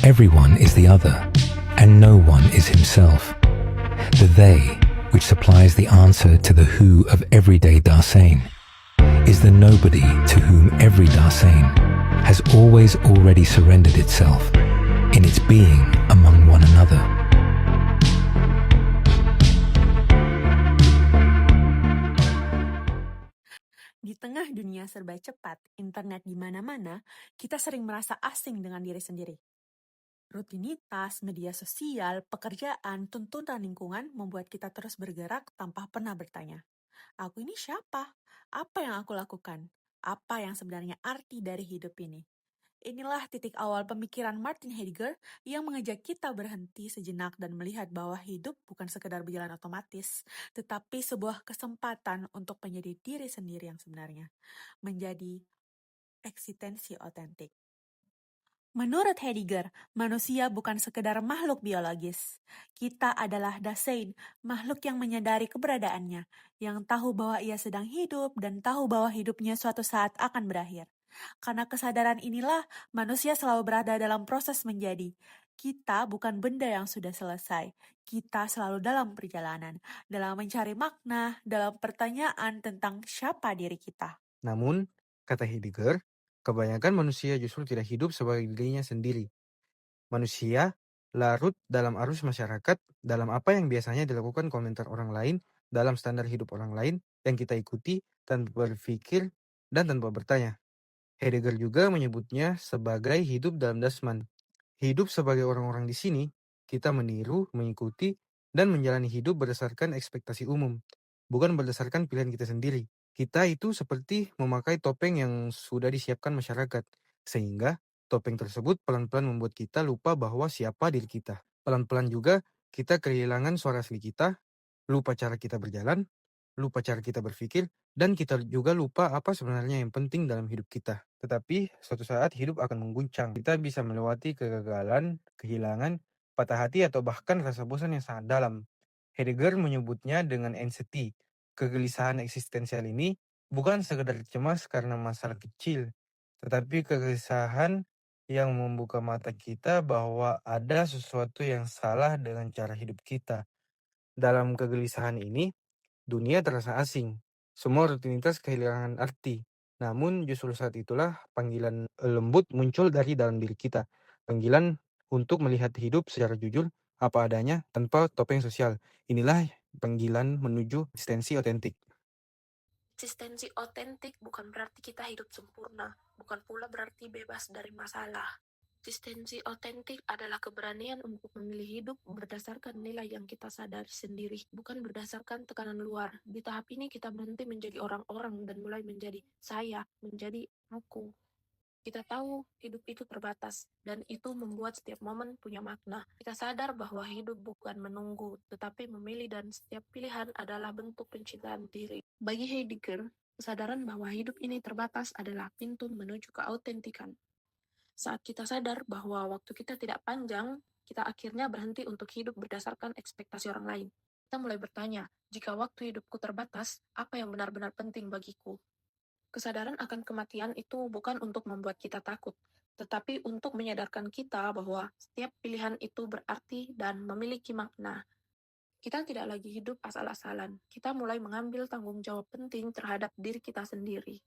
Everyone is the other, and no one is himself. The they, which supplies the answer to the who of everyday Dasein, is the nobody to whom every Dasein has always already surrendered itself in its being among one another. Di tengah dunia serba cepat, internet di mana-mana, kita sering merasa asing dengan diri sendiri. Rutinitas, media sosial, pekerjaan, tuntutan lingkungan membuat kita terus bergerak tanpa pernah bertanya, aku ini siapa? Apa yang aku lakukan? Apa yang sebenarnya arti dari hidup ini? Inilah titik awal pemikiran Martin Heidegger yang mengajak kita berhenti sejenak dan melihat bahwa hidup bukan sekedar berjalan otomatis, tetapi sebuah kesempatan untuk menjadi diri sendiri yang sebenarnya, menjadi eksistensi otentik. Menurut Heidegger, manusia bukan sekedar makhluk biologis. Kita adalah Dasein, makhluk yang menyadari keberadaannya, yang tahu bahwa ia sedang hidup dan tahu bahwa hidupnya suatu saat akan berakhir. Karena kesadaran inilah, manusia selalu berada dalam proses menjadi. Kita bukan benda yang sudah selesai. Kita selalu dalam perjalanan, dalam mencari makna, dalam pertanyaan tentang siapa diri kita. Namun, kata Heidegger, kebanyakan manusia justru tidak hidup sebagai dirinya sendiri. Manusia larut dalam arus masyarakat, dalam apa yang biasanya dilakukan komentar orang lain, dalam standar hidup orang lain yang kita ikuti tanpa berpikir dan tanpa bertanya. Heidegger juga menyebutnya sebagai hidup dalam dasman. Hidup sebagai orang-orang di sini, kita meniru, mengikuti, dan menjalani hidup berdasarkan ekspektasi umum, bukan berdasarkan pilihan kita sendiri. Kita itu seperti memakai topeng yang sudah disiapkan masyarakat, sehingga topeng tersebut pelan-pelan membuat kita lupa bahwa siapa diri kita. Pelan-pelan juga kita kehilangan suara asli kita, lupa cara kita berjalan, lupa cara kita berpikir, dan kita juga lupa apa sebenarnya yang penting dalam hidup kita. Tetapi suatu saat hidup akan mengguncang. Kita bisa melewati kegagalan, kehilangan, patah hati, atau bahkan rasa bosan yang sangat dalam. Heidegger menyebutnya dengan anxiety. Kegelisahan eksistensial ini bukan sekedar cemas karena masalah kecil, tetapi kegelisahan yang membuka mata kita bahwa ada sesuatu yang salah dengan cara hidup kita. Dalam kegelisahan ini, dunia terasa asing. Semua rutinitas kehilangan arti. Namun justru saat itulah panggilan lembut muncul dari dalam diri kita. Panggilan untuk melihat hidup secara jujur, apa adanya, tanpa topeng sosial. Inilah panggilan menuju eksistensi otentik. Eksistensi otentik bukan berarti kita hidup sempurna, bukan pula berarti bebas dari masalah. Eksistensi otentik adalah keberanian untuk memilih hidup berdasarkan nilai yang kita sadari sendiri, bukan berdasarkan tekanan luar. Di tahap ini kita berhenti menjadi orang-orang dan mulai menjadi saya, menjadi aku. Kita tahu hidup itu terbatas, dan itu membuat setiap momen punya makna. Kita sadar bahwa hidup bukan menunggu, tetapi memilih, dan setiap pilihan adalah bentuk pencintaan diri. Bagi Heidegger, kesadaran bahwa hidup ini terbatas adalah pintu menuju keautentikan. Saat kita sadar bahwa waktu kita tidak panjang, kita akhirnya berhenti untuk hidup berdasarkan ekspektasi orang lain. Kita mulai bertanya, jika waktu hidupku terbatas, apa yang benar-benar penting bagiku? Kesadaran akan kematian itu bukan untuk membuat kita takut, tetapi untuk menyadarkan kita bahwa setiap pilihan itu berarti dan memiliki makna. Kita tidak lagi hidup asal-asalan. Kita mulai mengambil tanggung jawab penting terhadap diri kita sendiri.